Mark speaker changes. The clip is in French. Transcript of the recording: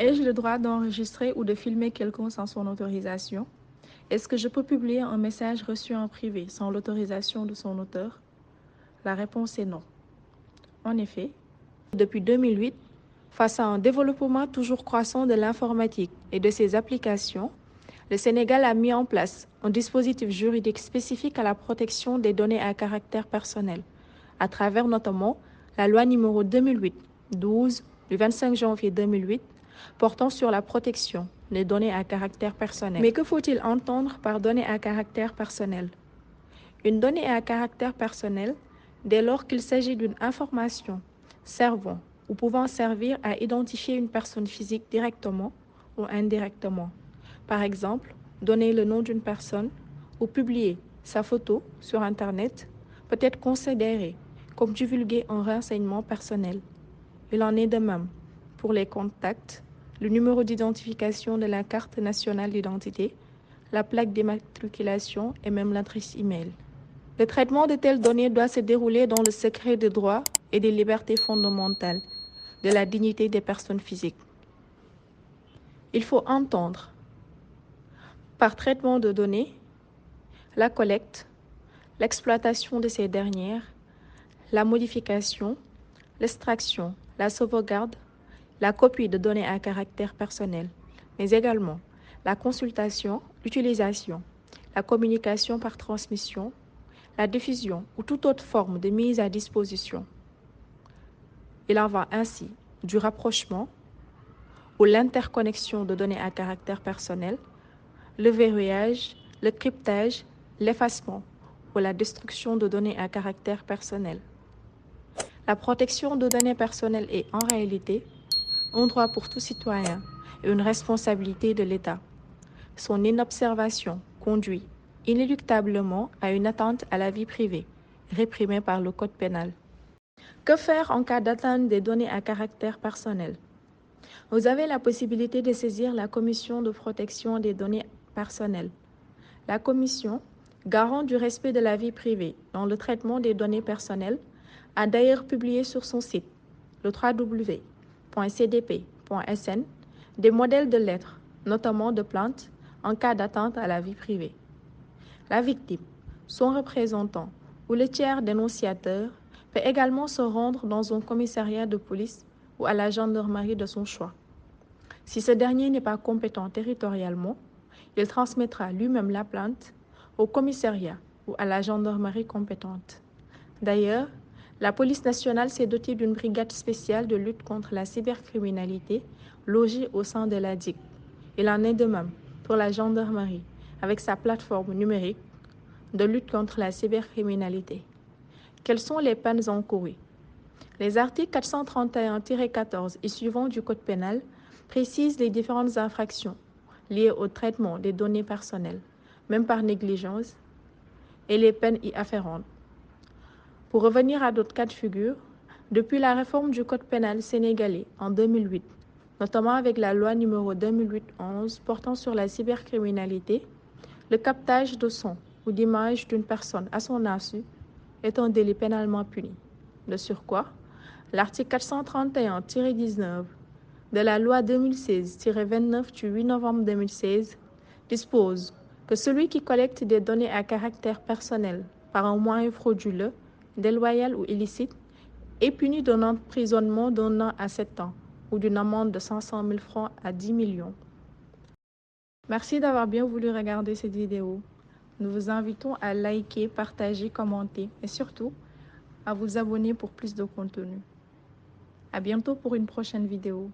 Speaker 1: Ai-je le droit d'enregistrer ou de filmer quelqu'un sans son autorisation? Est-ce que je peux publier un message reçu en privé sans l'autorisation de son auteur? La réponse est non. En effet, depuis 2008, face à un développement toujours croissant de l'informatique et de ses applications, le Sénégal a mis en place un dispositif juridique spécifique à la protection des données à caractère personnel, à travers notamment la loi numéro 2008-12 du 25 janvier 2008 portant sur la protection des données à caractère personnel. Mais que faut-il entendre par données à caractère personnel? Une donnée à caractère personnel, dès lors qu'il s'agit d'une information servant ou pouvant servir à identifier une personne physique directement ou indirectement. Par exemple, donner le nom d'une personne ou publier sa photo sur Internet peut être considéré comme divulguer un renseignement personnel. Il en est de même pour les contacts, le numéro d'identification de la carte nationale d'identité, la plaque d'immatriculation et même l'adresse e-mail. Le traitement de telles données doit se dérouler dans le secret des droits et des libertés fondamentales, de la dignité des personnes physiques. Il faut entendre par traitement de données la collecte, l'exploitation de ces dernières, la modification, l'extraction, la sauvegarde, la copie de données à caractère personnel, mais également la consultation, l'utilisation, la communication par transmission, la diffusion ou toute autre forme de mise à disposition. Il en va ainsi du rapprochement ou l'interconnexion de données à caractère personnel, le verrouillage, le cryptage, l'effacement ou la destruction de données à caractère personnel. La protection de données personnelles est en réalité un droit pour tout citoyen et une responsabilité de l'État. Son inobservation conduit inéluctablement à une atteinte à la vie privée, réprimée par le Code pénal. Que faire en cas d'atteinte des données à caractère personnel? Vous avez la possibilité de saisir la Commission de protection des données personnelles. La Commission, garante du respect de la vie privée dans le traitement des données personnelles, a d'ailleurs publié sur son site, le www.cdp.sn, des modèles de lettres, notamment de plaintes, en cas d'atteinte à la vie privée. La victime, son représentant ou le tiers dénonciateur peut également se rendre dans un commissariat de police ou à la gendarmerie de son choix. Si ce dernier n'est pas compétent territorialement, il transmettra lui-même la plainte au commissariat ou à la gendarmerie compétente. D'ailleurs, la police nationale s'est dotée d'une brigade spéciale de lutte contre la cybercriminalité logée au sein de la DIC. Il en est de même pour la gendarmerie avec sa plateforme numérique de lutte contre la cybercriminalité. Quelles sont les peines encourues? Les articles 431-14 et suivants du Code pénal précisent les différentes infractions liées au traitement des données personnelles, même par négligence, et les peines y afférentes. Pour revenir à d'autres cas de figure, depuis la réforme du Code pénal sénégalais en 2008, notamment avec la loi numéro 2008-11 portant sur la cybercriminalité, le captage de son ou d'image d'une personne à son insu est un délit pénalement puni. De surcroît, l'article 431-19 de la loi 2016-29 du 8 novembre 2016 dispose que celui qui collecte des données à caractère personnel par un moyen frauduleux, déloyal ou illicite est puni d'un emprisonnement d'1 an à 7 ans ou d'une amende de 500 000 francs à 10 millions. Merci d'avoir bien voulu regarder cette vidéo. Nous vous invitons à liker, partager, commenter et surtout à vous abonner pour plus de contenu. À bientôt pour une prochaine vidéo.